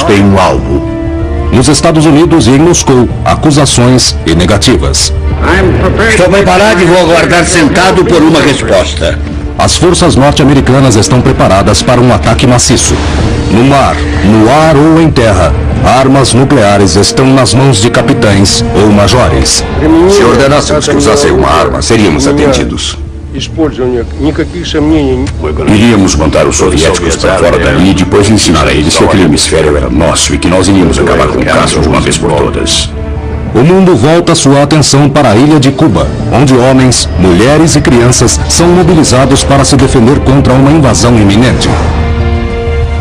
têm um alvo. Nos Estados Unidos e em Moscou, acusações e negativas. Estou preparado e vou aguardar sentado por uma resposta. As forças norte-americanas estão preparadas para um ataque maciço. No mar, no ar ou em terra, armas nucleares estão nas mãos de capitães ou majores. Se ordenássemos que usassem uma arma, seríamos atendidos. Iríamos mandar os soviéticos para fora dali e depois ensinar a eles que aquele hemisfério era nosso e que nós iríamos acabar com o caso de uma vez por todas. O mundo volta sua atenção para a ilha de Cuba, onde homens, mulheres e crianças são mobilizados para se defender contra uma invasão iminente.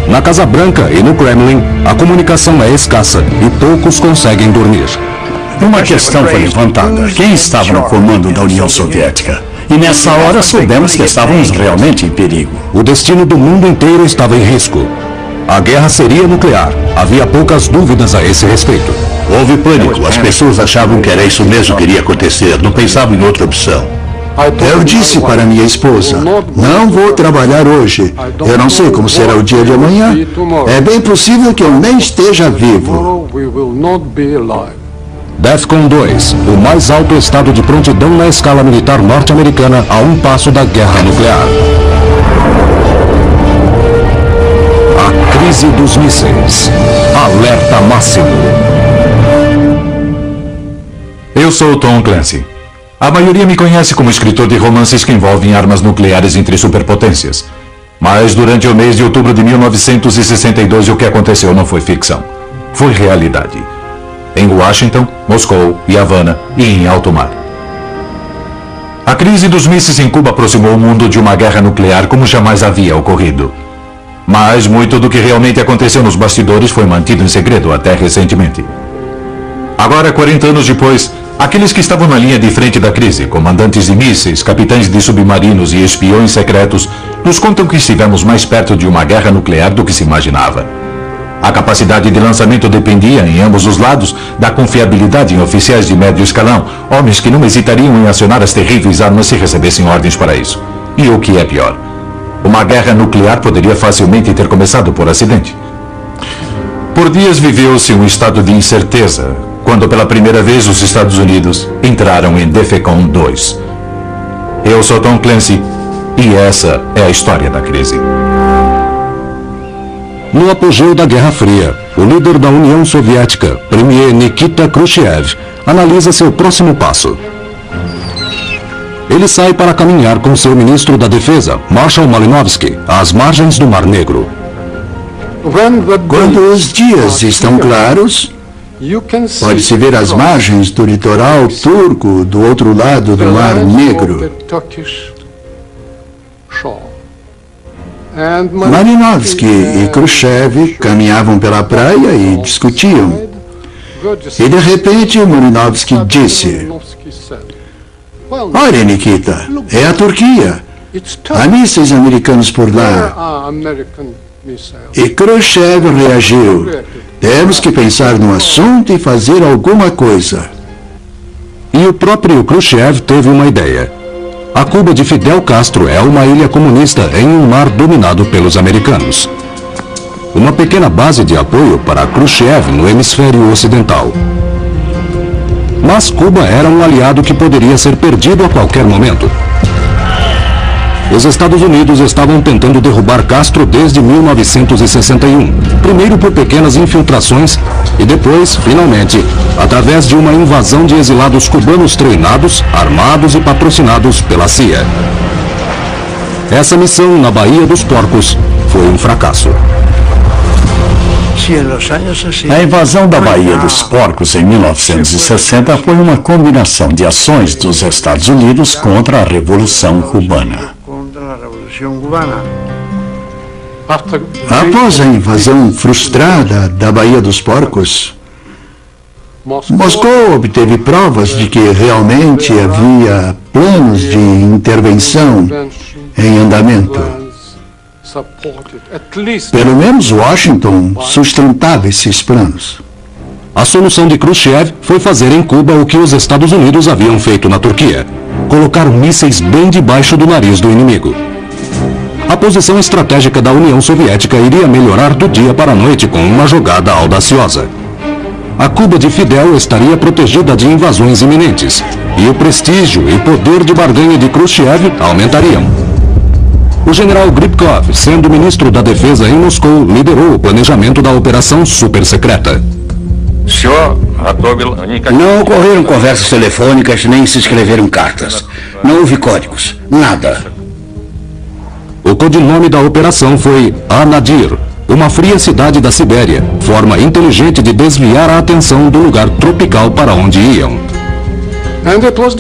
Na Casa Branca e no Kremlin, a comunicação é escassa e poucos conseguem dormir. Uma questão foi levantada. Quem estava no comando da União Soviética? E nessa hora soubemos que estávamos realmente em perigo. O destino do mundo inteiro estava em risco. A guerra seria nuclear. Havia poucas dúvidas a esse respeito. Houve pânico. As pessoas achavam que era isso mesmo que iria acontecer. Não pensavam em outra opção. Eu disse para minha esposa, não vou trabalhar hoje. Eu não sei como será o dia de amanhã. É bem possível que eu nem esteja vivo. DEFCON 2, o mais alto estado de prontidão na escala militar norte-americana a um passo da guerra nuclear. A crise dos mísseis. Alerta máximo. Eu sou Tom Clancy. A maioria me conhece como escritor de romances que envolvem armas nucleares entre superpotências. Mas durante o mês de outubro de 1962 o que aconteceu não foi ficção. Foi realidade. Em Washington, Moscou e Havana e em alto mar. A crise dos mísseis em Cuba aproximou o mundo de uma guerra nuclear como jamais havia ocorrido. Mas muito do que realmente aconteceu nos bastidores foi mantido em segredo até recentemente. Agora, 40 anos depois, aqueles que estavam na linha de frente da crise, comandantes de mísseis, capitães de submarinos e espiões secretos, nos contam que estivemos mais perto de uma guerra nuclear do que se imaginava. A capacidade de lançamento dependia, em ambos os lados, da confiabilidade em oficiais de médio escalão, homens que não hesitariam em acionar as terríveis armas se recebessem ordens para isso. E o que é pior, uma guerra nuclear poderia facilmente ter começado por acidente. Por dias viveu-se um estado de incerteza, quando pela primeira vez os Estados Unidos entraram em DEFCON 2. Eu sou Tom Clancy e essa é a história da crise. No apogeu da Guerra Fria, o líder da União Soviética, Premier Nikita Khrushchev, analisa seu próximo passo. Ele sai para caminhar com seu ministro da Defesa, Marshal Malinowski, às margens do Mar Negro. Quando os dias estão claros, pode-se ver as margens do litoral turco do outro lado do Mar Negro. Malinowski e Khrushchev caminhavam pela praia e discutiam. E de repente Malinowski disse: olha, Nikita, é a Turquia. Há mísseis americanos por lá. E Khrushchev reagiu: temos que pensar no assunto e fazer alguma coisa. E o próprio Khrushchev teve uma ideia. A Cuba de Fidel Castro é uma ilha comunista em um mar dominado pelos americanos. Uma pequena base de apoio para Khrushchev no hemisfério ocidental. Mas Cuba era um aliado que poderia ser perdido a qualquer momento. Os Estados Unidos estavam tentando derrubar Castro desde 1961, primeiro por pequenas infiltrações e depois, finalmente, através de uma invasão de exilados cubanos treinados, armados e patrocinados pela CIA. Essa missão na Baía dos Porcos foi um fracasso. A invasão da Baía dos Porcos em 1960 foi uma combinação de ações dos Estados Unidos contra a Revolução Cubana. Após a invasão frustrada da Baía dos Porcos, Moscou obteve provas de que realmente havia planos de intervenção em andamento. Pelo menos Washington sustentava esses planos. A solução de Khrushchev foi fazer em Cuba o que os Estados Unidos haviam feito na Turquia: colocar mísseis bem debaixo do nariz do inimigo. A posição estratégica da União Soviética iria melhorar do dia para a noite com uma jogada audaciosa. A Cuba de Fidel estaria protegida de invasões iminentes, e o prestígio e poder de barganha de Khrushchev aumentariam. O general Gribkov, sendo ministro da Defesa em Moscou, liderou o planejamento da operação supersecreta. Não ocorreram conversas telefônicas nem se escreveram cartas. Não houve códigos. Nada. O codinome da operação foi Anadyr, uma fria cidade da Sibéria, forma inteligente de desviar a atenção do lugar tropical para onde iam.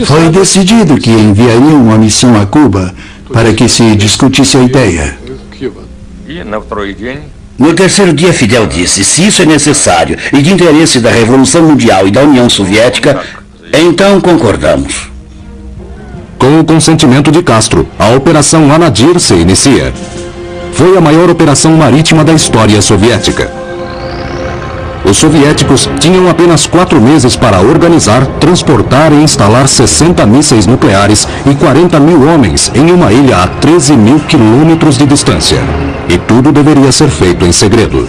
Foi decidido que enviariam uma missão a Cuba para que se discutisse a ideia. No terceiro dia, Fidel disse: se isso é necessário e de interesse da Revolução Mundial e da União Soviética, então concordamos. Com o consentimento de Castro, a Operação Anadyr se inicia. Foi a maior operação marítima da história soviética. Os soviéticos tinham apenas 4 meses para organizar, transportar e instalar 60 mísseis nucleares e 40 mil homens em uma ilha a 13 mil quilômetros de distância. E tudo deveria ser feito em segredo.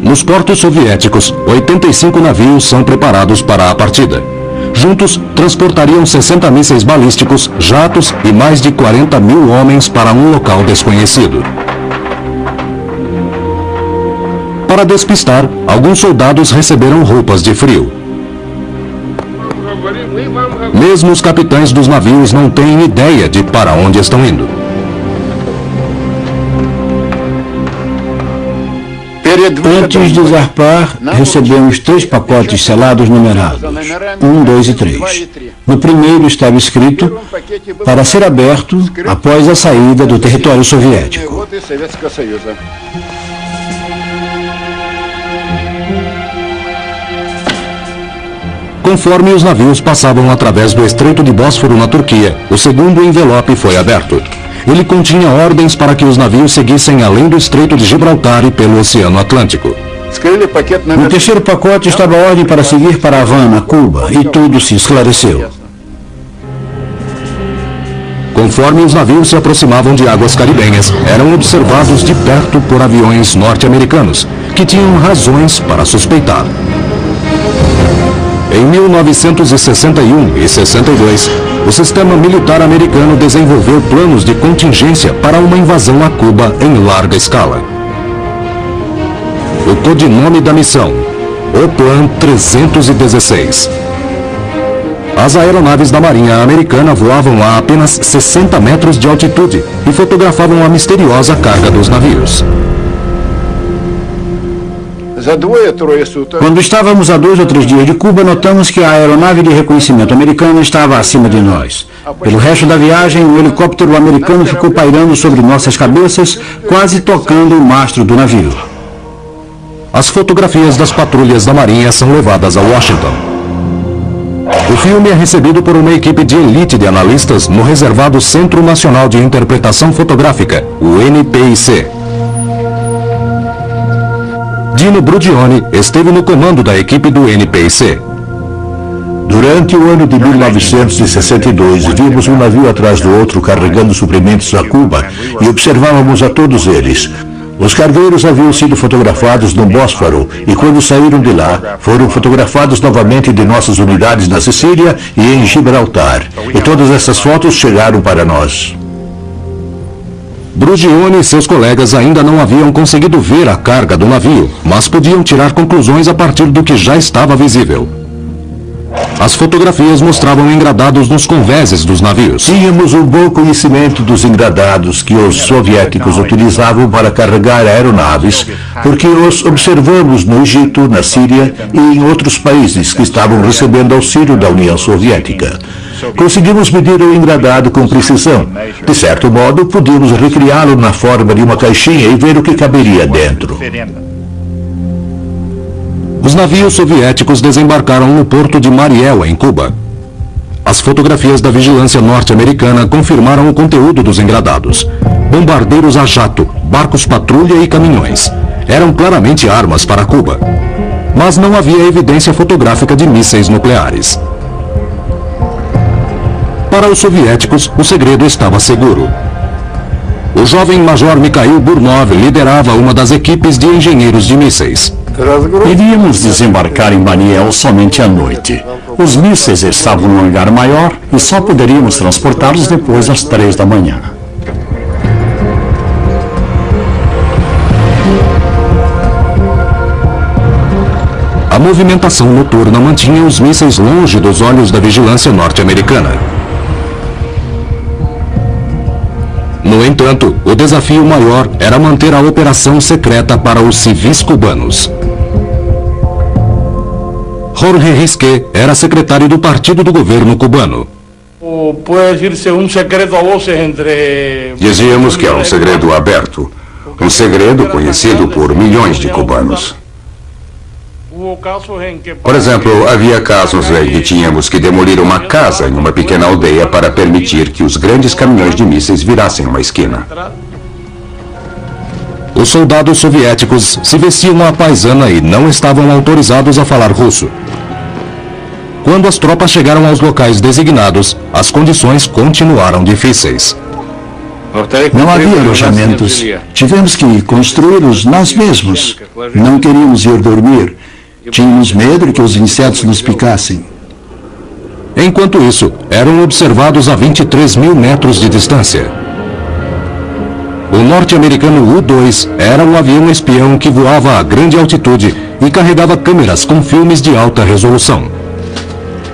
Nos portos soviéticos, 85 navios são preparados para a partida. Juntos, transportariam 60 mísseis balísticos, jatos e mais de 40 mil homens para um local desconhecido. Para despistar, alguns soldados receberam roupas de frio. Mesmo os capitães dos navios não têm ideia de para onde estão indo. Antes de zarpar, recebemos 3 pacotes selados numerados, 1, 2 e 3. No primeiro estava escrito para ser aberto após a saída do território soviético. Conforme os navios passavam através do Estreito de Bósforo na Turquia, o segundo envelope foi aberto. Ele continha ordens para que os navios seguissem além do Estreito de Gibraltar e pelo Oceano Atlântico. No terceiro pacote estava a ordem para seguir para Havana, Cuba, e tudo se esclareceu. Conforme os navios se aproximavam de águas caribenhas, eram observados de perto por aviões norte-americanos, que tinham razões para suspeitar. Em 1961 e 62, o sistema militar americano desenvolveu planos de contingência para uma invasão a Cuba em larga escala. O codinome da missão: o Plan 316. As aeronaves da Marinha Americana voavam a apenas 60 metros de altitude e fotografavam a misteriosa carga dos navios. Quando estávamos a 2 ou 3 dias de Cuba, notamos que a aeronave de reconhecimento americana estava acima de nós. Pelo resto da viagem, um helicóptero americano ficou pairando sobre nossas cabeças, quase tocando o mastro do navio. As fotografias das patrulhas da Marinha são levadas a Washington. O filme é recebido por uma equipe de elite de analistas no reservado Centro Nacional de Interpretação Fotográfica, o NPIC. Dino Brudioni esteve no comando da equipe do NPIC. Durante o ano de 1962, vimos um navio atrás do outro carregando suprimentos a Cuba e observávamos a todos eles. Os cargueiros haviam sido fotografados no Bósforo e quando saíram de lá, foram fotografados novamente de nossas unidades na Sicília e em Gibraltar. E todas essas fotos chegaram para nós. Brudioni e seus colegas ainda não haviam conseguido ver a carga do navio, mas podiam tirar conclusões a partir do que já estava visível. As fotografias mostravam engradados nos convéses dos navios. Tínhamos um bom conhecimento dos engradados que os soviéticos utilizavam para carregar aeronaves, porque os observamos no Egito, na Síria e em outros países que estavam recebendo auxílio da União Soviética. Conseguimos medir o engradado com precisão. De certo modo, podíamos recriá-lo na forma de uma caixinha e ver o que caberia dentro. Os navios soviéticos desembarcaram no porto de Mariel, em Cuba. As fotografias da vigilância norte-americana confirmaram o conteúdo dos engradados. Bombardeiros a jato, barcos patrulha e caminhões. Eram claramente armas para Cuba. Mas não havia evidência fotográfica de mísseis nucleares. Para os soviéticos, o segredo estava seguro. O jovem Major Mikhail Burnov liderava uma das equipes de engenheiros de mísseis. Iríamos desembarcar em Baniel somente à noite. Os mísseis estavam num hangar maior e só poderíamos transportá-los depois das 3 da manhã. A movimentação noturna mantinha os mísseis longe dos olhos da vigilância norte-americana. No entanto, o desafio maior era manter a operação secreta para os civis cubanos. Jorge Risqué era secretário do partido do governo cubano. Dizíamos que era um segredo aberto, um segredo conhecido por milhões de cubanos. Por exemplo, havia casos em que tínhamos que demolir uma casa em uma pequena aldeia para permitir que os grandes caminhões de mísseis virassem uma esquina. Os soldados soviéticos se vestiam à paisana e não estavam autorizados a falar russo. Quando as tropas chegaram aos locais designados, as condições continuaram difíceis. Não havia alojamentos. Tivemos que construí-los nós mesmos. Não queríamos ir dormir. Tínhamos medo de que os insetos nos picassem. Enquanto isso, eram observados a 23 mil metros de distância. O norte-americano U-2 era um avião espião que voava a grande altitude e carregava câmeras com filmes de alta resolução.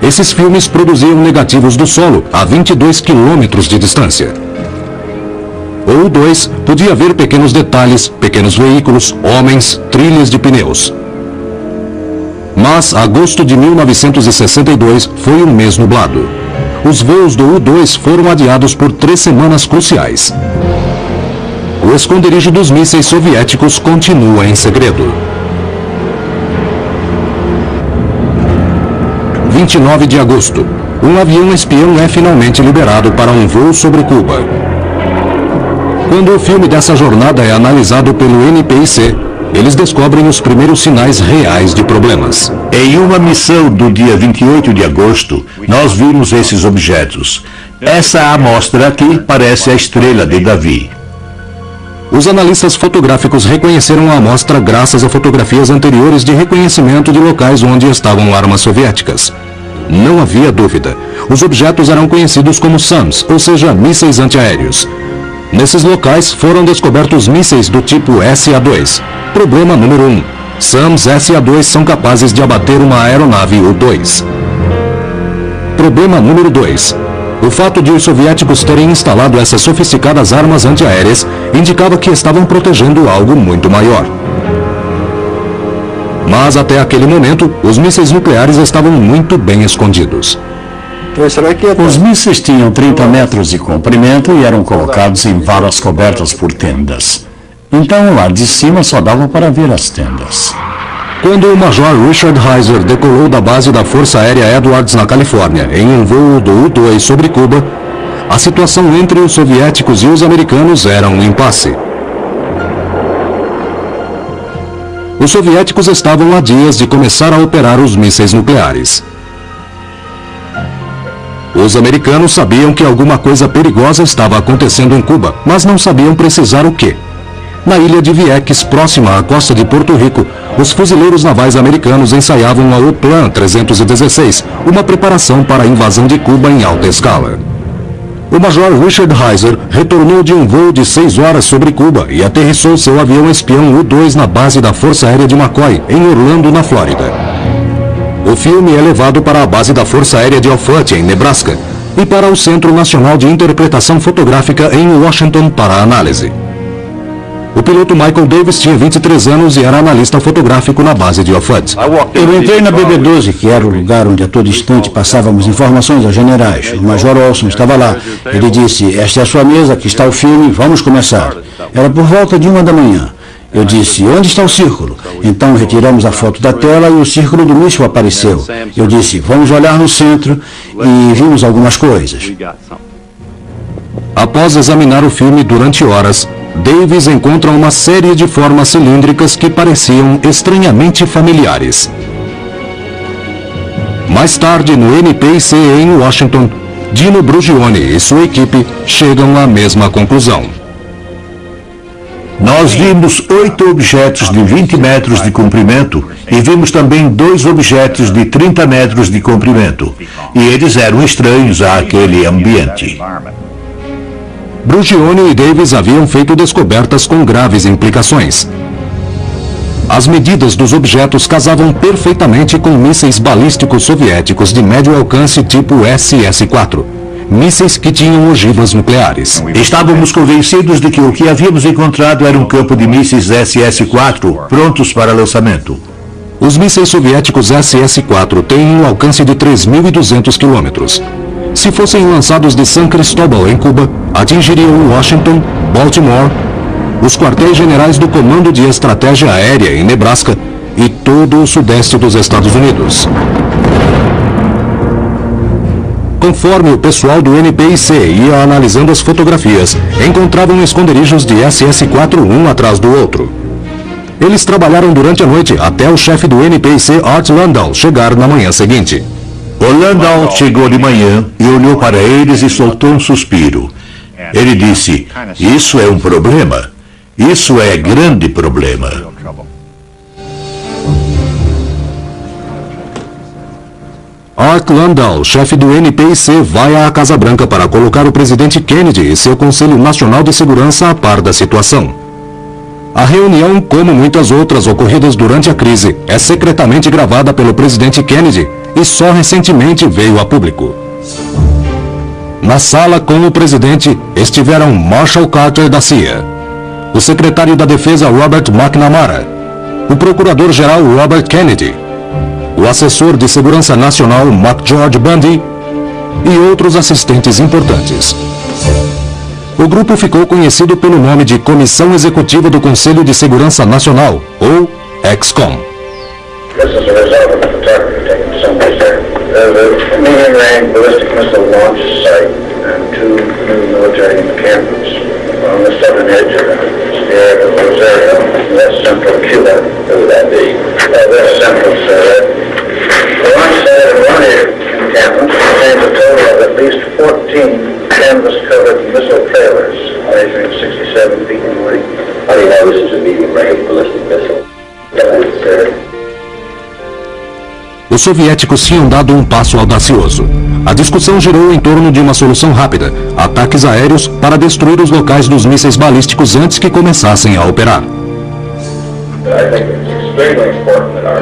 Esses filmes produziam negativos do solo a 22 quilômetros de distância. O U-2 podia ver pequenos detalhes, pequenos veículos, homens, trilhas de pneus. Mas agosto de 1962 foi um mês nublado. Os voos do U-2 foram adiados por 3 semanas cruciais. O esconderijo dos mísseis soviéticos continua em segredo. 29 de agosto. Um avião espião é finalmente liberado para um voo sobre Cuba. Quando o filme dessa jornada é analisado pelo NPIC, eles descobrem os primeiros sinais reais de problemas. Em uma missão do dia 28 de agosto, nós vimos esses objetos. Essa amostra aqui parece a estrela de Davi. Os analistas fotográficos reconheceram a amostra graças a fotografias anteriores de reconhecimento de locais onde estavam armas soviéticas. Não havia dúvida. Os objetos eram conhecidos como SAMs, ou seja, mísseis antiaéreos. Nesses locais foram descobertos mísseis do tipo SA-2. Problema número 1. SAMs SA-2 são capazes de abater uma aeronave U-2. Problema número 2. O fato de os soviéticos terem instalado essas sofisticadas armas antiaéreas indicava que estavam protegendo algo muito maior. Mas até aquele momento, os mísseis nucleares estavam muito bem escondidos. Os mísseis tinham 30 metros de comprimento e eram colocados em valas cobertas por tendas. Então, lá de cima só dava para ver as tendas. Quando o Major Richard Heiser decolou da base da Força Aérea Edwards na Califórnia em um voo do U-2 sobre Cuba, a situação entre os soviéticos e os americanos era um impasse. Os soviéticos estavam a dias de começar a operar os mísseis nucleares. Os americanos sabiam que alguma coisa perigosa estava acontecendo em Cuba, mas não sabiam precisar o quê. Na ilha de Vieques, próxima à costa de Porto Rico, os fuzileiros navais americanos ensaiavam a O-Plan 316, uma preparação para a invasão de Cuba em alta escala. O Major Richard Heiser retornou de um voo de 6 horas sobre Cuba e aterrissou seu avião espião U-2 na base da Força Aérea de McCoy, em Orlando, na Flórida. O filme é levado para a base da Força Aérea de Offutt, em Nebraska, e para o Centro Nacional de Interpretação Fotográfica em Washington para análise. O piloto Michael Davis tinha 23 anos e era analista fotográfico na base de Offutt. Eu entrei na BB-12, que era o lugar onde a todo instante passávamos informações aos generais. O Major Olson estava lá. Ele disse: "Esta é a sua mesa, aqui está o filme, vamos começar." Era por volta de 1 da manhã. Eu disse: "Onde está o círculo?" Então retiramos a foto da tela e o círculo do míssil apareceu. Eu disse: "Vamos olhar no centro", e vimos algumas coisas. Após examinar o filme durante horas, Davis encontra uma série de formas cilíndricas que pareciam estranhamente familiares. Mais tarde, no NPIC em Washington, Dino Brugione e sua equipe chegam à mesma conclusão. Nós vimos 8 objetos de 20 metros de comprimento e vimos também 2 objetos de 30 metros de comprimento. E eles eram estranhos àquele ambiente. Brugione e Davis haviam feito descobertas com graves implicações. As medidas dos objetos casavam perfeitamente com mísseis balísticos soviéticos de médio alcance tipo SS-4, mísseis que tinham ogivas nucleares. Estávamos convencidos de que o que havíamos encontrado era um campo de mísseis SS-4 prontos para lançamento. Os mísseis soviéticos SS-4 têm um alcance de 3.200 quilômetros. Se fossem lançados de San Cristóbal, em Cuba, atingiriam Washington, Baltimore, os quartéis-generais do Comando de Estratégia Aérea em Nebraska e todo o sudeste dos Estados Unidos. Conforme o pessoal do NPIC ia analisando as fotografias, encontravam esconderijos de SS-4 um atrás do outro. Eles trabalharam durante a noite até o chefe do NPIC, Art Landau, chegar na manhã seguinte. O Landau chegou de manhã e olhou para eles e soltou um suspiro. Ele disse: "Isso é um problema. Isso é grande problema." Art Landau, chefe do NPIC, vai à Casa Branca para colocar o presidente Kennedy e seu Conselho Nacional de Segurança a par da situação. A reunião, como muitas outras ocorridas durante a crise, é secretamente gravada pelo presidente Kennedy e só recentemente veio a público. Na sala com o presidente estiveram Marshall Carter da CIA, o secretário da Defesa Robert McNamara, o procurador-geral Robert Kennedy, o assessor de Segurança Nacional McGeorge Bundy e outros assistentes importantes. O grupo ficou conhecido pelo nome de Comissão Executiva do Conselho de Segurança Nacional, ou EXCOM. This is a result of the photography taken someplace there. The medium-range ballistic missile launch site and 2 new military encampments on the southern edge of the area of Rosario, that's central Cuba. Who would that be? That's central Syria. The launch site and one encampment contains a total of at least 14 canvas-covered missile trailers, measuring 67 feet in length. How do you know this is a medium-range ballistic missile? Os soviéticos tinham dado um passo audacioso. A discussão girou em torno de uma solução rápida, ataques aéreos para destruir os locais dos mísseis balísticos antes que começassem a operar. I think it's extremely important that our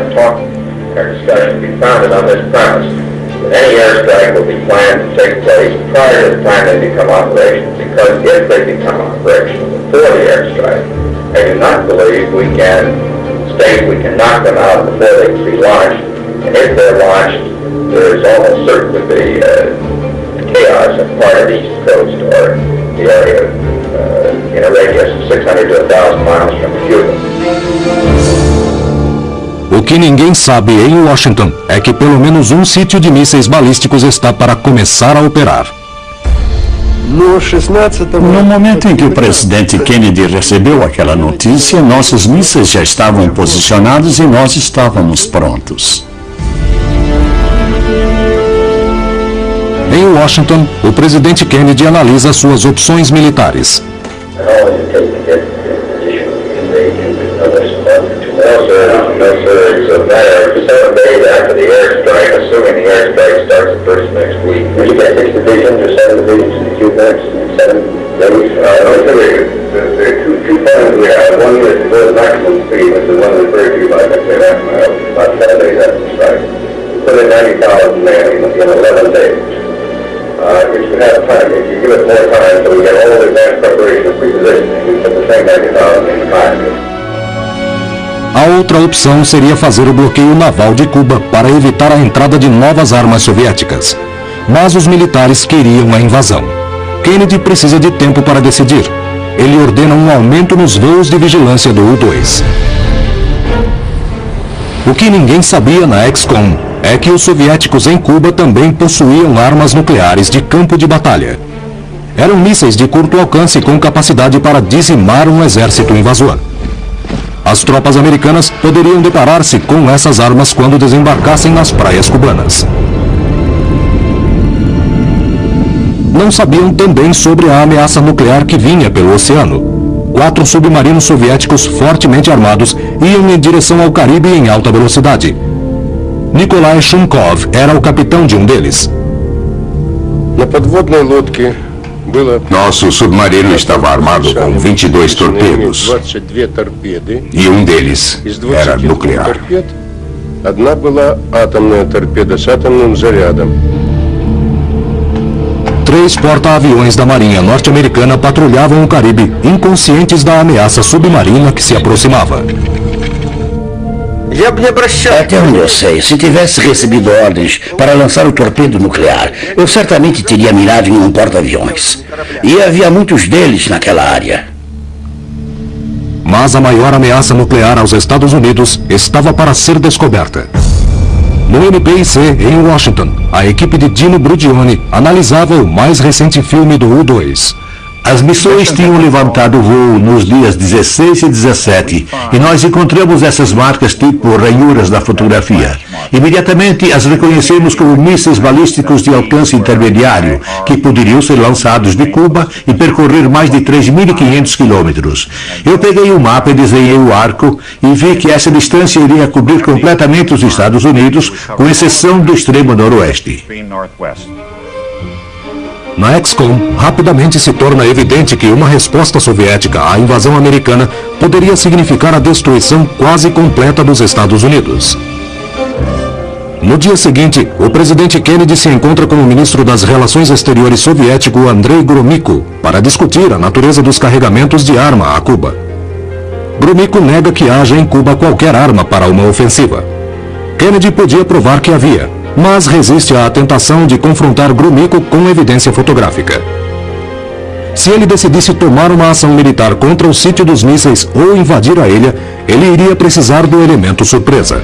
discussion be founded on this premise, that any airstrike will be planned to take place prior to the time they become operational, because if they become operational before the airstrike, I do not believe we can state we can knock them out before they can be launched, and if they're launched, there is almost certain to be chaos in part of the East Coast or the area in a radius of 600 to 1,000 miles from Cuba. O que ninguém sabe em Washington é que pelo menos um sítio de mísseis balísticos está para começar a operar. No momento em que o presidente Kennedy recebeu aquela notícia, nossos mísseis já estavam posicionados e nós estávamos prontos. Em Washington, o presidente Kennedy analisa suas opções militares. No, sir. It's a matter of 7 days after the airstrike, assuming the airstrike starts the first next week. Did you get 6 divisions or 7 divisions in the Cuba in 7 days? No, sir. There are two plans we have. One is to go to maximum speed, which is one referred to by Mr. Rathmel, about 7 days after the strike. We put in 90,000 men in 11 days. If you have time, if you give us more time, so we get all the advanced preparation and pre-positioning, we put the same 90,000 in 5 days. A outra opção seria fazer o bloqueio naval de Cuba para evitar a entrada de novas armas soviéticas. Mas os militares queriam a invasão. Kennedy precisa de tempo para decidir. Ele ordena um aumento nos voos de vigilância do U-2. O que ninguém sabia na EXCOM é que os soviéticos em Cuba também possuíam armas nucleares de campo de batalha. Eram mísseis de curto alcance com capacidade para dizimar um exército invasor. As tropas americanas poderiam deparar-se com essas armas quando desembarcassem nas praias cubanas. não sabiam também sobre a ameaça nuclear que vinha pelo oceano. 4 submarinos soviéticos fortemente armados iam em direção ao Caribe em alta velocidade. Nikolai Shumkov era o capitão de um deles. Nosso submarino estava armado com 22 torpedos. E um deles era nuclear. 3 porta-aviões da Marinha norte-americana patrulhavam o Caribe, inconscientes da ameaça submarina que se aproximava. Até onde eu sei, se tivesse recebido ordens para lançar o torpedo nuclear, eu certamente teria mirado em um porta-aviões. E havia muitos deles naquela área. Mas a maior ameaça nuclear aos Estados Unidos estava para ser descoberta. No MPIC, em Washington, a equipe de Dino Brudione analisava o mais recente filme do U-2. As missões tinham levantado voo nos dias 16 e 17 e nós encontramos essas marcas tipo ranhuras da fotografia. Imediatamente as reconhecemos como mísseis balísticos de alcance intermediário, que poderiam ser lançados de Cuba e percorrer mais de 3.500 quilômetros. Eu peguei o mapa e desenhei o arco e vi que essa distância iria cobrir completamente os Estados Unidos, com exceção do extremo noroeste. Na XCOM, rapidamente se torna evidente que uma resposta soviética à invasão americana poderia significar a destruição quase completa dos Estados Unidos. No dia seguinte, o presidente Kennedy se encontra com o ministro das Relações Exteriores soviético Andrei Gromyko para discutir a natureza dos carregamentos de arma a Cuba. Gromyko nega que haja em Cuba qualquer arma para uma ofensiva. Kennedy podia provar que havia, mas resiste à tentação de confrontar Gromyko com evidência fotográfica. Se ele decidisse tomar uma ação militar contra o sítio dos mísseis ou invadir a ilha, ele iria precisar do elemento surpresa.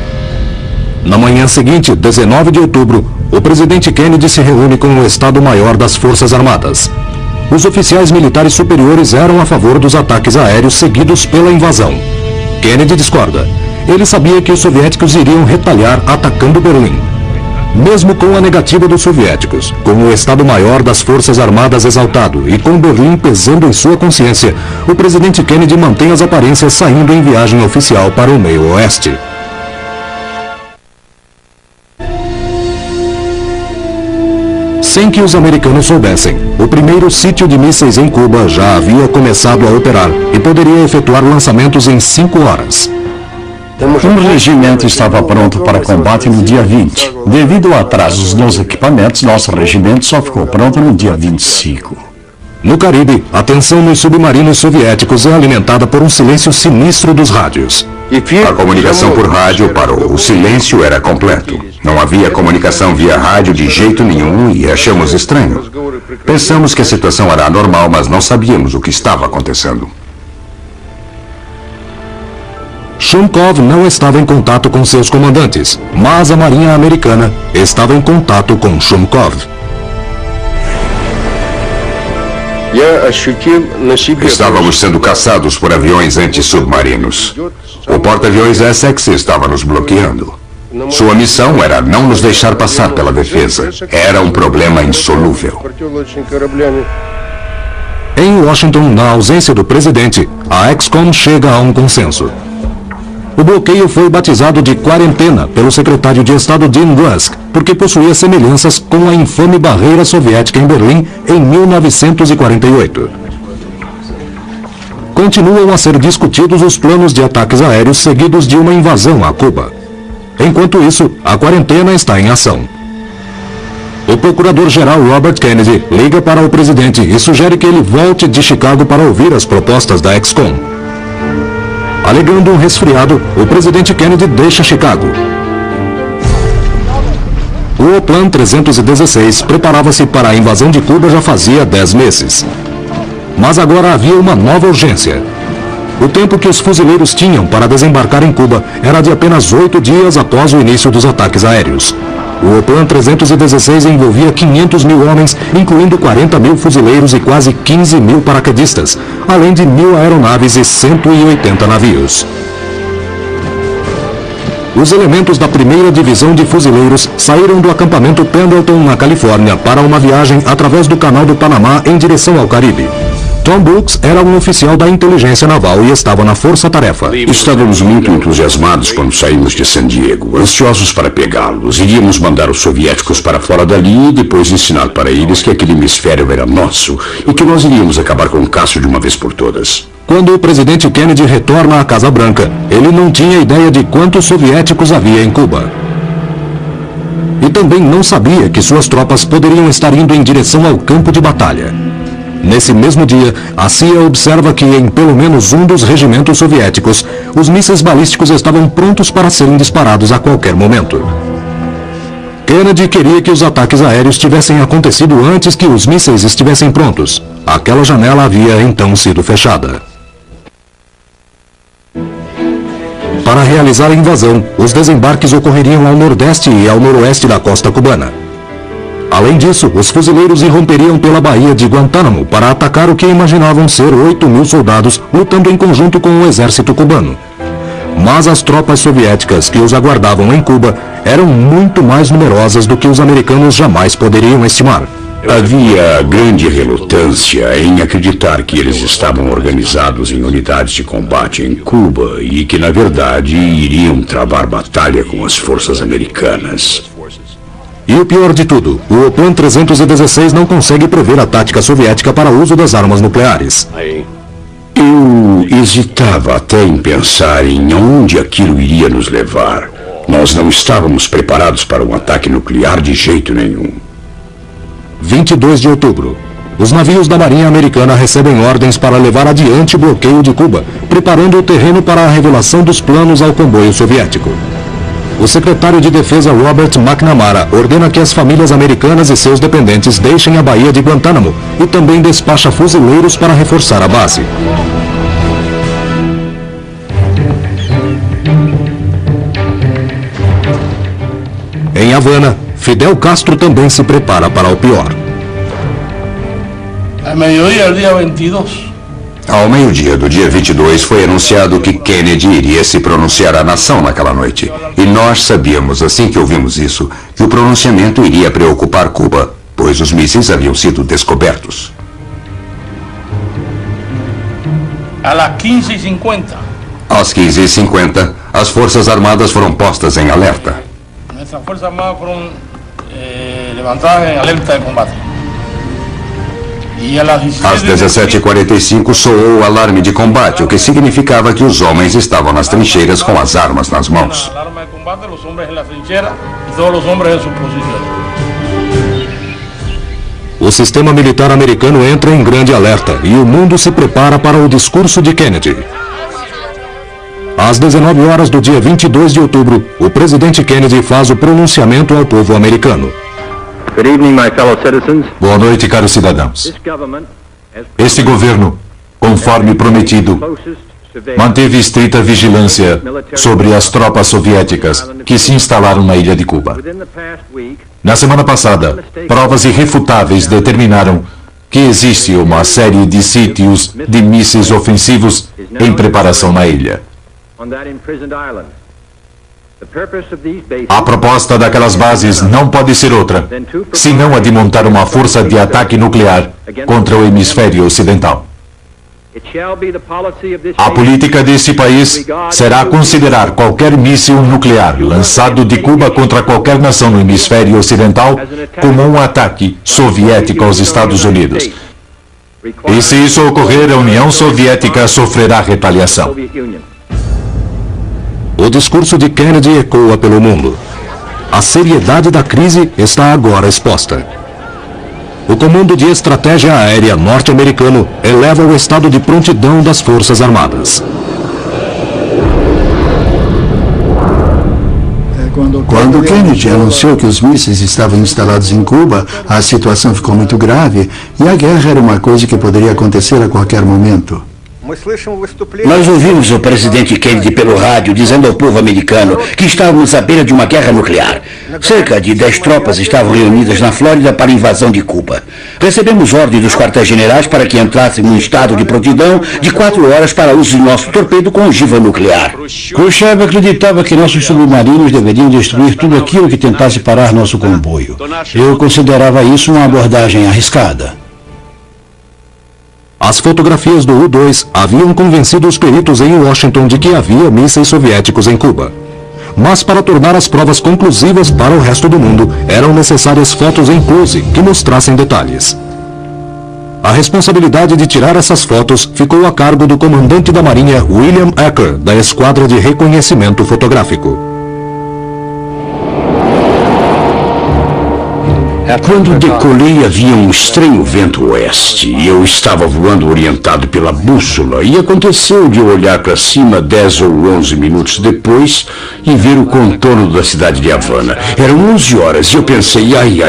Na manhã seguinte, 19 de outubro, o presidente Kennedy se reúne com o Estado-Maior das Forças Armadas. Os oficiais militares superiores eram a favor dos ataques aéreos seguidos pela invasão. Kennedy discorda. Ele sabia que os soviéticos iriam retaliar atacando Berlim. Mesmo com a negativa dos soviéticos, com o Estado-Maior das Forças Armadas exaltado e com Berlim pesando em sua consciência, o presidente Kennedy mantém as aparências saindo em viagem oficial para o meio oeste. Sem que os americanos soubessem, o primeiro sítio de mísseis em Cuba já havia começado a operar e poderia efetuar lançamentos em 5 horas. Um regimento estava pronto para combate no dia 20. Devido a atrasos nos equipamentos, nosso regimento só ficou pronto no dia 25. No Caribe, a tensão nos submarinos soviéticos é alimentada por um silêncio sinistro dos rádios. A comunicação por rádio parou. O silêncio era completo. Não havia comunicação via rádio de jeito nenhum e achamos estranho. Pensamos que a situação era anormal, mas não sabíamos o que estava acontecendo. Shumkov não estava em contato com seus comandantes, mas a Marinha Americana estava em contato com Shumkov. Estávamos sendo caçados por aviões antissubmarinos. O porta-aviões Essex estava nos bloqueando. Sua missão era não nos deixar passar pela defesa. Era um problema insolúvel. Em Washington, na ausência do presidente, a XCOM chega a um consenso. O bloqueio foi batizado de quarentena pelo secretário de Estado Dean Rusk, porque possuía semelhanças com a infame barreira soviética em Berlim em 1948. Continuam a ser discutidos os planos de ataques aéreos seguidos de uma invasão a Cuba. Enquanto isso, a quarentena está em ação. O procurador-geral Robert Kennedy liga para o presidente e sugere que ele volte de Chicago para ouvir as propostas da XCOM. Alegando um resfriado, o presidente Kennedy deixa Chicago. O Oplan 316 preparava-se para a invasão de Cuba já fazia 10 meses. Mas agora havia uma nova urgência. O tempo que os fuzileiros tinham para desembarcar em Cuba era de apenas 8 dias após o início dos ataques aéreos. O Oplan 316 envolvia 500 mil homens, incluindo 40 mil fuzileiros e quase 15 mil paraquedistas, além de 1.000 aeronaves e 180 navios. os elementos da 1ª Divisão de Fuzileiros saíram do acampamento Pendleton, na Califórnia, para uma viagem através do Canal do Panamá em direção ao Caribe. Tom Brooks era um oficial da inteligência naval e estava na força-tarefa. Estávamos muito entusiasmados quando saímos de San Diego, ansiosos para pegá-los. Iríamos mandar os soviéticos para fora dali e depois ensinar para eles que aquele hemisfério era nosso e que nós iríamos acabar com o caso de uma vez por todas. Quando o presidente Kennedy retorna à Casa Branca, ele não tinha ideia de quantos soviéticos havia em Cuba. E também não sabia que suas tropas poderiam estar indo em direção ao campo de batalha. Nesse mesmo dia, a CIA observa que em pelo menos um dos regimentos soviéticos, os mísseis balísticos estavam prontos para serem disparados a qualquer momento. Kennedy queria que os ataques aéreos tivessem acontecido antes que os mísseis estivessem prontos. Aquela janela havia então sido fechada. Para realizar a invasão, os desembarques ocorreriam ao nordeste e ao noroeste da costa cubana. Além disso, os fuzileiros irromperiam pela Baía de Guantánamo para atacar o que imaginavam ser 8.000 soldados lutando em conjunto com o exército cubano. Mas as tropas soviéticas que os aguardavam em Cuba eram muito mais numerosas do que os americanos jamais poderiam estimar. Havia grande relutância em acreditar que eles estavam organizados em unidades de combate em Cuba e que, na verdade, iriam travar batalha com as forças americanas. E o pior de tudo, o OPLAN 316 não consegue prever a tática soviética para o uso das armas nucleares. Eu hesitava até em pensar em onde aquilo iria nos levar. Nós não estávamos preparados para um ataque nuclear de jeito nenhum. 22 de outubro. Os navios da Marinha Americana recebem ordens para levar adiante o bloqueio de Cuba, preparando o terreno para a revelação dos planos ao comboio soviético. O secretário de Defesa Robert McNamara ordena que as famílias americanas e seus dependentes deixem a Baía de Guantánamo e também despacha fuzileiros para reforçar a base. Em Havana, Fidel Castro também se prepara para o pior. Al mediodía del día 22. Ao meio-dia do dia 22 foi anunciado que Kennedy iria se pronunciar à nação naquela noite. E nós sabíamos, assim que ouvimos isso, que o pronunciamento iria preocupar Cuba, pois os mísseis haviam sido descobertos. A las 15:50. Às 15h50, as Forças Armadas foram postas em alerta. Nuestras Fuerzas Armadas fueron levantadas en alerta de combate. Às 17h45 soou o alarme de combate, o que significava que os homens estavam nas trincheiras com as armas nas mãos. O sistema militar americano entra em grande alerta e o mundo se prepara para o discurso de Kennedy. Às 19 horas do dia 22 de outubro, o presidente Kennedy faz o pronunciamento ao povo americano. Good evening, my fellow citizens. Boa noite, caros cidadãos. Este governo, conforme prometido, manteve estrita vigilância sobre as tropas soviéticas que se instalaram na ilha de Cuba. Na semana passada, provas irrefutáveis determinaram que existe uma série de sítios de mísseis ofensivos em preparação na ilha. A proposta daquelas bases não pode ser outra, senão a de montar uma força de ataque nuclear contra o hemisfério ocidental. A política deste país será considerar qualquer míssil nuclear lançado de Cuba contra qualquer nação no hemisfério ocidental como um ataque soviético aos Estados Unidos. E se isso ocorrer, a União Soviética sofrerá retaliação. O discurso de Kennedy ecoa pelo mundo. A seriedade da crise está agora exposta. O Comando de Estratégia Aérea norte-americano eleva o estado de prontidão das Forças Armadas. Quando Kennedy anunciou que os mísseis estavam instalados em Cuba, a situação ficou muito grave e a guerra era uma coisa que poderia acontecer a qualquer momento. Nós ouvimos o presidente Kennedy pelo rádio dizendo ao povo americano que estávamos à beira de uma guerra nuclear. Cerca de 10 tropas estavam reunidas na Flórida para a invasão de Cuba. Recebemos ordem dos quartéis-generais para que entrássemos em estado de prontidão de 4 horas para uso de nosso torpedo com ogiva nuclear. Khrushchev acreditava que nossos submarinos deveriam destruir tudo aquilo que tentasse parar nosso comboio. Eu considerava isso uma abordagem arriscada. As fotografias do U-2 haviam convencido os peritos em Washington de que havia mísseis soviéticos em Cuba. Mas para tornar as provas conclusivas para o resto do mundo, eram necessárias fotos em close que mostrassem detalhes. A responsabilidade de tirar essas fotos ficou a cargo do comandante da Marinha William Ecker, da Esquadra de Reconhecimento Fotográfico. Quando decolei havia um estranho vento oeste e eu estava voando orientado pela bússola e aconteceu de eu olhar para cima 10 ou 11 minutos depois e ver o contorno da cidade de Havana. Eram 11 horas e eu pensei, ai,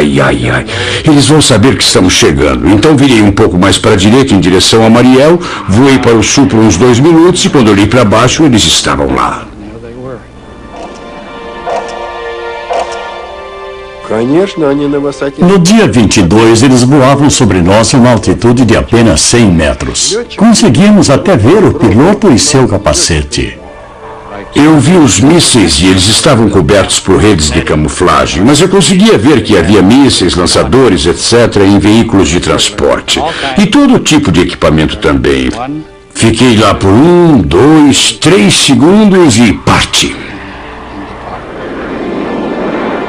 eles vão saber que estamos chegando. Então virei um pouco mais para a direita em direção a Mariel, voei para o sul por uns 2 minutos e quando olhei para baixo eles estavam lá. No dia 22, eles voavam sobre nós a uma altitude de apenas 100 metros. Conseguimos até ver o piloto e seu capacete. Eu vi os mísseis e eles estavam cobertos por redes de camuflagem, mas eu conseguia ver que havia mísseis, lançadores, etc., em veículos de transporte. E todo tipo de equipamento também. Fiquei lá por 1, 2, 3 segundos e parti.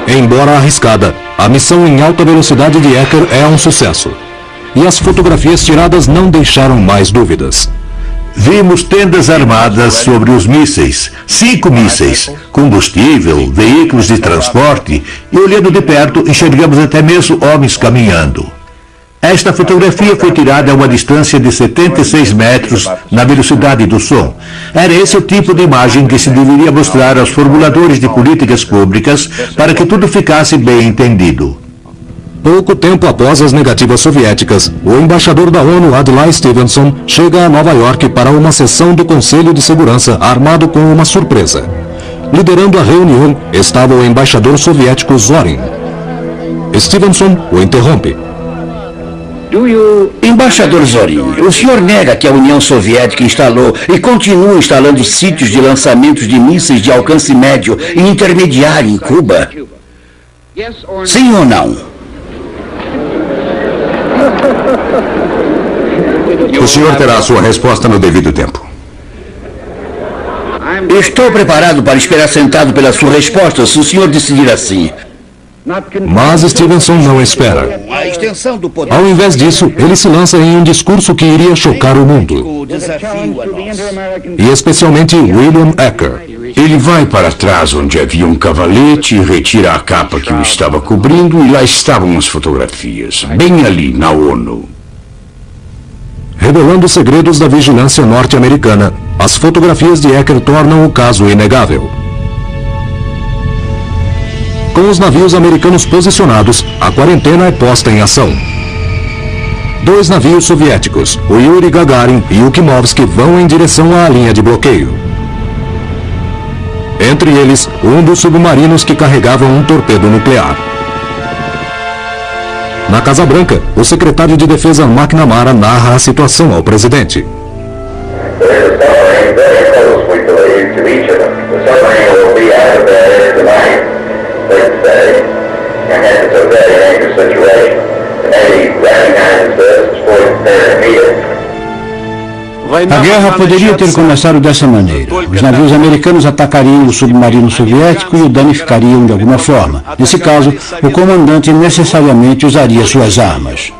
Embora arriscada, a missão em alta velocidade de Ecker é um sucesso. E as fotografias tiradas não deixaram mais dúvidas. Vimos tendas armadas sobre os mísseis, 5 mísseis, combustível, veículos de transporte e olhando de perto enxergamos até mesmo homens caminhando. Esta fotografia foi tirada a uma distância de 76 metros na velocidade do som. Era esse o tipo de imagem que se deveria mostrar aos formuladores de políticas públicas para que tudo ficasse bem entendido. Pouco tempo após as negativas soviéticas, o embaixador da ONU, Adlai Stevenson, chega a Nova York para uma sessão do Conselho de Segurança armado com uma surpresa. Liderando a reunião estava o embaixador soviético Zorin. Stevenson o interrompe. Embaixador Zorin, o senhor nega que a União Soviética instalou e continua instalando sítios de lançamentos de mísseis de alcance médio e intermediário em Cuba? Sim ou não? O senhor terá a sua resposta no devido tempo. Estou preparado para esperar sentado pela sua resposta, se o senhor decidir assim. Mas Stevenson não espera. Ao invés disso, ele se lança em um discurso que iria chocar o mundo. E especialmente William Ecker. Ele vai para trás onde havia um cavalete, retira a capa que o estava cobrindo e lá estavam as fotografias, bem ali na ONU. Revelando segredos da vigilância norte-americana, as fotografias de Ecker tornam o caso inegável. Com os navios americanos posicionados, a quarentena é posta em ação. 2 navios soviéticos, o Yuri Gagarin e o Kimovsky, vão em direção à linha de bloqueio. Entre eles, um dos submarinos que carregavam um torpedo nuclear. Na Casa Branca, o secretário de Defesa McNamara narra a situação ao presidente. A guerra poderia ter começado dessa maneira. Os navios americanos atacariam o submarino soviético e o danificariam de alguma forma. Nesse caso, o comandante necessariamente usaria suas armas.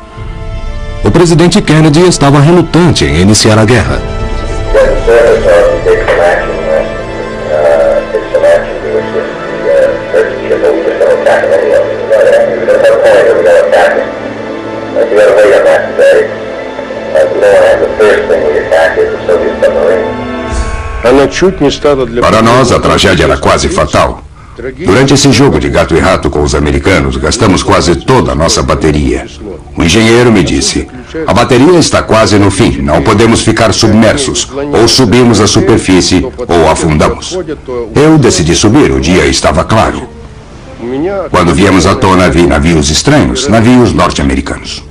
O presidente Kennedy estava relutante em iniciar a guerra. Para nós, a tragédia era quase fatal. Durante esse jogo de gato e rato com os americanos, gastamos quase toda a nossa bateria. O engenheiro me disse, A bateria está quase no fim. Não podemos ficar submersos. Ou subimos à superfície ou afundamos. Eu decidi subir. O dia estava claro. Quando viemos à tona, vi navios estranhos, navios norte-americanos.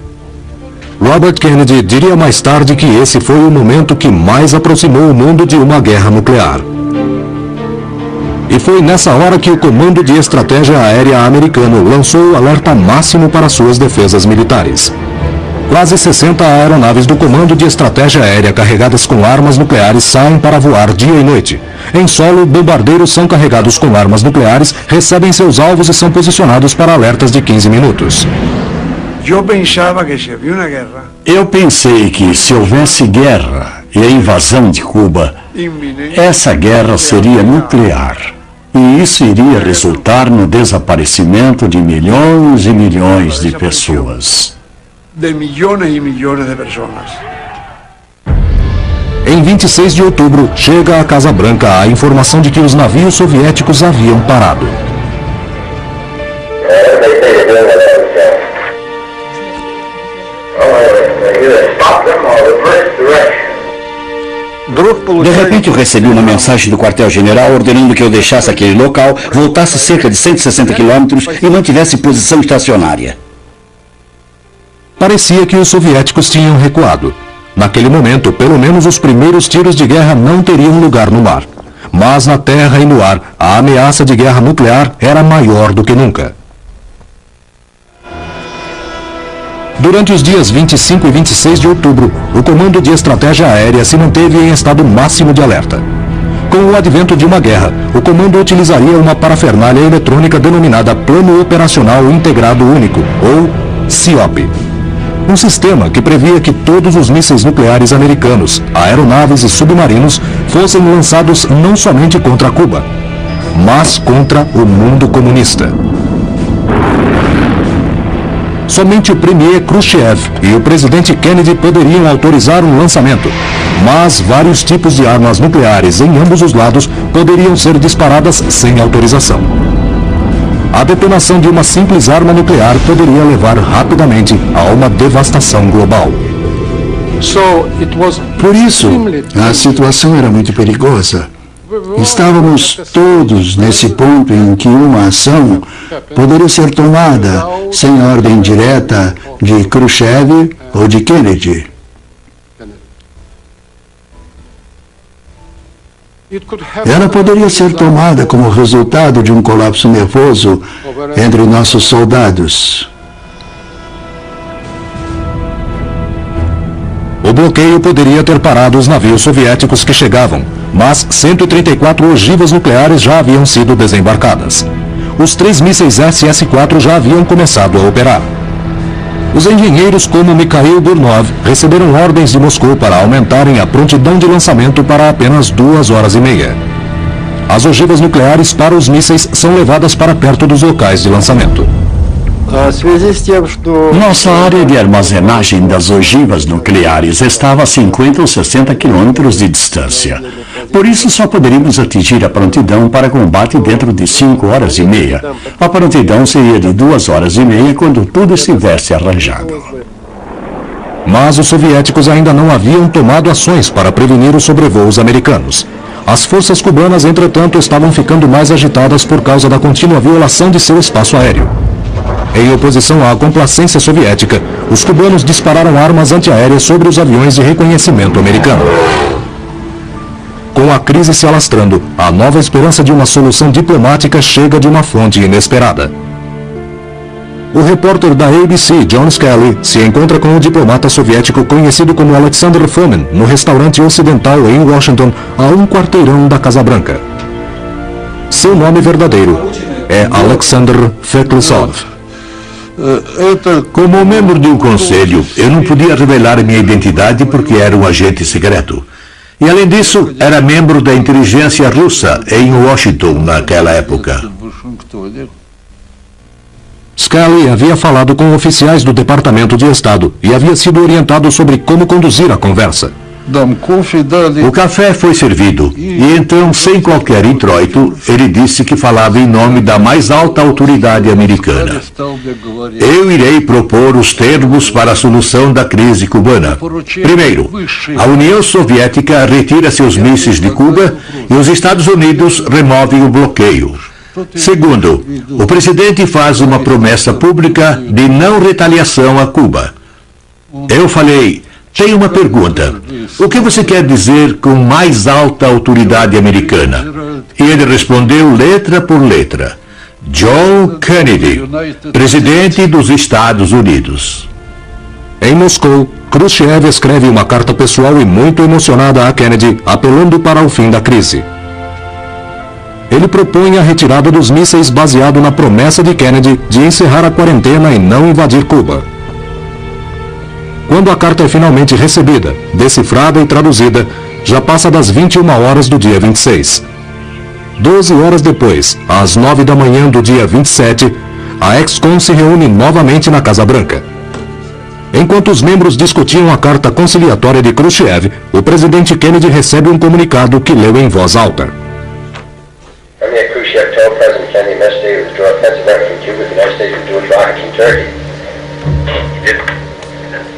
Robert Kennedy diria mais tarde que esse foi o momento que mais aproximou o mundo de uma guerra nuclear. E foi nessa hora que o Comando de Estratégia Aérea americano lançou o alerta máximo para suas defesas militares. Quase 60 aeronaves do Comando de Estratégia Aérea carregadas com armas nucleares saem para voar dia e noite. Em solo, bombardeiros são carregados com armas nucleares, recebem seus alvos e são posicionados para alertas de 15 minutos. Eu pensei que se houvesse guerra e a invasão de Cuba, essa guerra seria nuclear. E isso iria resultar no desaparecimento de milhões e milhões de pessoas. Em 26 de outubro, chega à Casa Branca a informação de que os navios soviéticos haviam parado. De repente eu recebi uma mensagem do quartel-general ordenando que eu deixasse aquele local, voltasse cerca de 160 quilômetros e mantivesse posição estacionária. Parecia que os soviéticos tinham recuado. Naquele momento, pelo menos os primeiros tiros de guerra não teriam lugar no mar. Mas na terra e no ar, a ameaça de guerra nuclear era maior do que nunca. Durante os dias 25 e 26 de outubro, o Comando de Estratégia Aérea se manteve em estado máximo de alerta. Com o advento de uma guerra, o comando utilizaria uma parafernália eletrônica denominada Plano Operacional Integrado Único, ou CIOP. Um sistema que previa que todos os mísseis nucleares americanos, aeronaves e submarinos fossem lançados não somente contra Cuba, mas contra o mundo comunista. Somente o premier Khrushchev e o presidente Kennedy poderiam autorizar um lançamento, mas vários tipos de armas nucleares em ambos os lados poderiam ser disparadas sem autorização. A detonação de uma simples arma nuclear poderia levar rapidamente a uma devastação global. Por isso, a situação era muito perigosa. Estávamos todos nesse ponto em que uma ação poderia ser tomada sem ordem direta de Khrushchev ou de Kennedy. Ela poderia ser tomada como resultado de um colapso nervoso entre nossos soldados. O bloqueio poderia ter parado os navios soviéticos que chegavam, mas 134 ogivas nucleares já haviam sido desembarcadas. Os 3 mísseis SS-4 já haviam começado a operar. Os engenheiros como Mikhail Burnov receberam ordens de Moscou para aumentarem a prontidão de lançamento para apenas 2h30. As ogivas nucleares para os mísseis são levadas para perto dos locais de lançamento. Nossa área de armazenagem das ogivas nucleares estava a 50 ou 60 quilômetros de distância. Por isso, só poderíamos atingir a prontidão para combate dentro de 5h30. A prontidão seria de 2h30 quando tudo estivesse arranjado. Mas os soviéticos ainda não haviam tomado ações para prevenir os sobrevoos americanos. As forças cubanas, entretanto, estavam ficando mais agitadas por causa da contínua violação de seu espaço aéreo. Em oposição à complacência soviética, os cubanos dispararam armas antiaéreas sobre os aviões de reconhecimento americano. Com a crise se alastrando, a nova esperança de uma solução diplomática chega de uma fonte inesperada. O repórter da ABC, John Scully, se encontra com o diplomata soviético conhecido como Alexander Fomin no restaurante ocidental em Washington, a um quarteirão da Casa Branca. Seu nome verdadeiro é Alexander Feklissov. Como membro de um conselho, eu não podia revelar minha identidade porque era um agente secreto. E além disso, era membro da inteligência russa em Washington naquela época. Scully havia falado com oficiais do Departamento de Estado e havia sido orientado sobre como conduzir a conversa. O café foi servido e então, sem qualquer introito, ele disse que falava em nome da mais alta autoridade americana. Eu irei propor os termos para a solução da crise cubana. Primeiro, a União Soviética retira seus mísseis de Cuba e os Estados Unidos removem o bloqueio. Segundo, o presidente faz uma promessa pública de não retaliação a Cuba. Eu falei, tenho uma pergunta. O que você quer dizer com mais alta autoridade americana? E ele respondeu letra por letra. John Kennedy, presidente dos Estados Unidos. Em Moscou, Khrushchev escreve uma carta pessoal e muito emocionada a Kennedy, apelando para o fim da crise. Ele propõe a retirada dos mísseis baseado na promessa de Kennedy de encerrar a quarentena e não invadir Cuba. Quando a carta é finalmente recebida, decifrada e traduzida, já passa das 21 horas do dia 26. 12 horas depois, às 9 da manhã do dia 27, a Ex-Con se reúne novamente na Casa Branca. Enquanto os membros discutiam a carta conciliatória de Khrushchev, o presidente Kennedy recebe um comunicado que leu em voz alta. Khrushchev told President Kennedy yesterday to withdraw offensive effort from Cuba, the United States withdrew rockets from Turkey.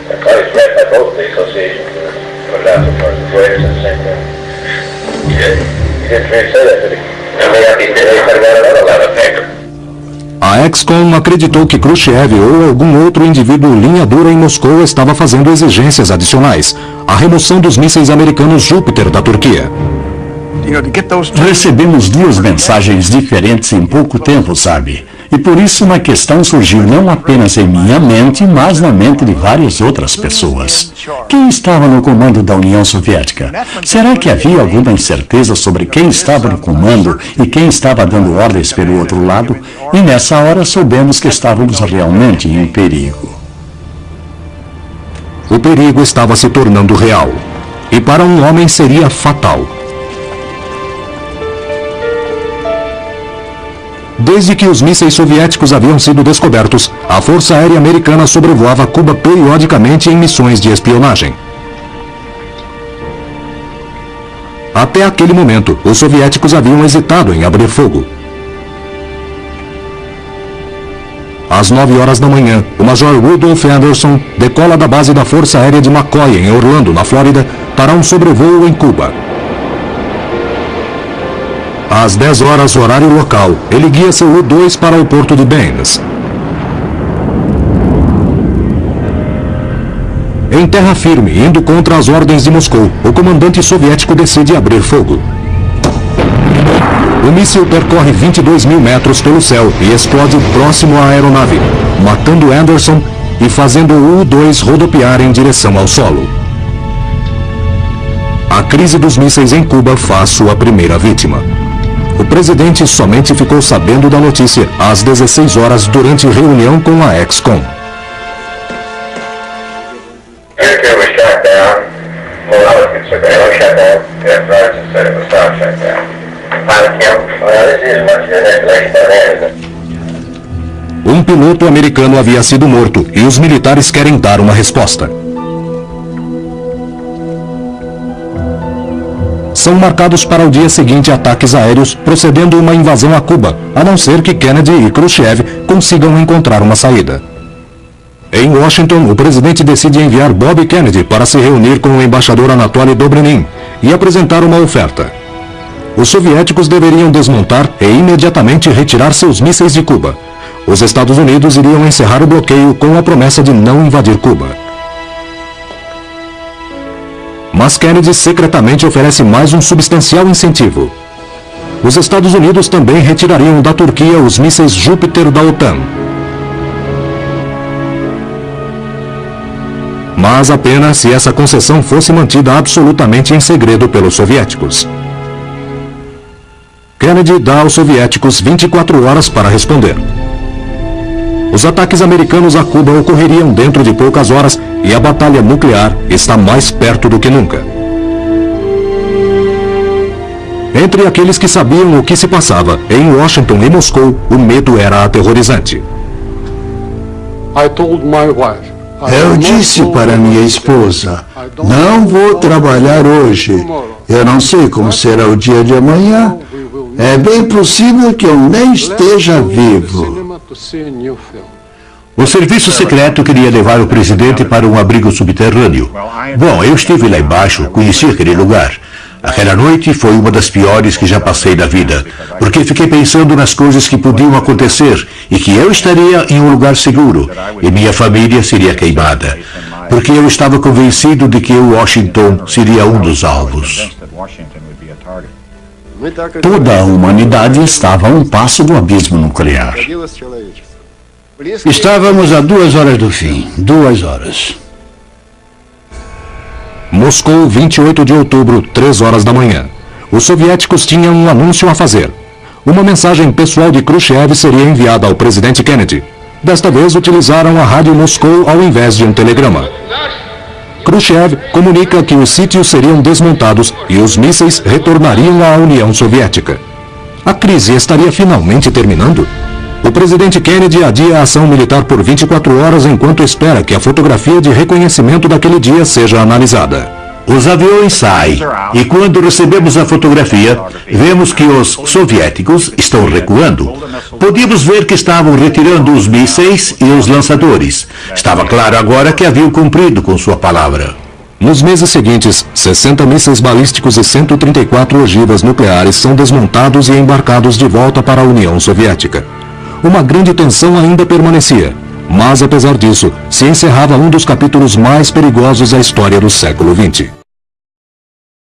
I thought it was read by both the associations and put it out so far as the Reuters and the same thing. He didn't really say that, did he? I may not be really put it out another letter paper. A Ex-Con acreditou que Khrushchev ou algum outro indivíduo linha dura em Moscou estava fazendo exigências adicionais, a remoção dos mísseis americanos Júpiter da Turquia. Recebemos 2 mensagens diferentes em pouco tempo, sabe? E por isso uma questão surgiu não apenas em minha mente, mas na mente de várias outras pessoas. Quem estava no comando da União Soviética? Será que havia alguma incerteza sobre quem estava no comando e quem estava dando ordens pelo outro lado? E nessa hora soubemos que estávamos realmente em perigo. O perigo estava se tornando real. E para um homem seria fatal. Desde que os mísseis soviéticos haviam sido descobertos, a Força Aérea Americana sobrevoava Cuba periodicamente em missões de espionagem. Até aquele momento, os soviéticos haviam hesitado em abrir fogo. Às 9 horas da manhã, o Major Rudolph Anderson decola da base da Força Aérea de McCoy, em Orlando, na Flórida, para um sobrevoo em Cuba. Às 10 horas, horário local, ele guia seu U-2 para o porto de Baines. Em terra firme, indo contra as ordens de Moscou, o comandante soviético decide abrir fogo. O míssil percorre 22 mil metros pelo céu e explode próximo à aeronave, matando Anderson e fazendo o U-2 rodopiar em direção ao solo. A crise dos mísseis em Cuba faz sua primeira vítima. O presidente somente ficou sabendo da notícia às 16 horas durante reunião com a Ex-Con. Um piloto americano havia sido morto e os militares querem dar uma resposta. São marcados para o dia seguinte ataques aéreos, procedendo uma invasão a Cuba, a não ser que Kennedy e Khrushchev consigam encontrar uma saída. Em Washington, o presidente decide enviar Bob Kennedy para se reunir com o embaixador Anatoly Dobrynin e apresentar uma oferta. Os soviéticos deveriam desmontar e imediatamente retirar seus mísseis de Cuba. Os Estados Unidos iriam encerrar o bloqueio com a promessa de não invadir Cuba. Mas Kennedy secretamente oferece mais um substancial incentivo. Os Estados Unidos também retirariam da Turquia os mísseis Júpiter da OTAN. Mas apenas se essa concessão fosse mantida absolutamente em segredo pelos soviéticos. Kennedy dá aos soviéticos 24 horas para responder. Os ataques americanos a Cuba ocorreriam dentro de poucas horas e a batalha nuclear está mais perto do que nunca. Entre aqueles que sabiam o que se passava em Washington e Moscou, o medo era aterrorizante. Eu disse para minha esposa, não vou trabalhar hoje. Eu não sei como será o dia de amanhã. É bem possível que eu nem esteja vivo. O serviço secreto queria levar o presidente para um abrigo subterrâneo. Bom, eu estive lá embaixo, conheci aquele lugar. Aquela noite foi uma das piores que já passei na vida, porque fiquei pensando nas coisas que podiam acontecer e que eu estaria em um lugar seguro e minha família seria queimada, porque eu estava convencido de que Washington seria um dos alvos. Toda a humanidade estava a um passo do abismo nuclear. Estávamos a 2 horas do fim. 2 horas. Moscou, 28 de outubro, 3 horas da manhã. Os soviéticos tinham um anúncio a fazer. Uma mensagem pessoal de Khrushchev seria enviada ao presidente Kennedy. Desta vez utilizaram a rádio Moscou ao invés de um telegrama. Khrushchev comunica que os sítios seriam desmontados e os mísseis retornariam à União Soviética. A crise estaria finalmente terminando? O presidente Kennedy adia a ação militar por 24 horas enquanto espera que a fotografia de reconhecimento daquele dia seja analisada. Os aviões saem e quando recebemos a fotografia, vemos que os soviéticos estão recuando. Podíamos ver que estavam retirando os mísseis e os lançadores. Estava claro agora que haviam cumprido com sua palavra. Nos meses seguintes, 60 mísseis balísticos e 134 ogivas nucleares são desmontados e embarcados de volta para a União Soviética. Uma grande tensão ainda permanecia, mas apesar disso, se encerrava um dos capítulos mais perigosos da história do século XX.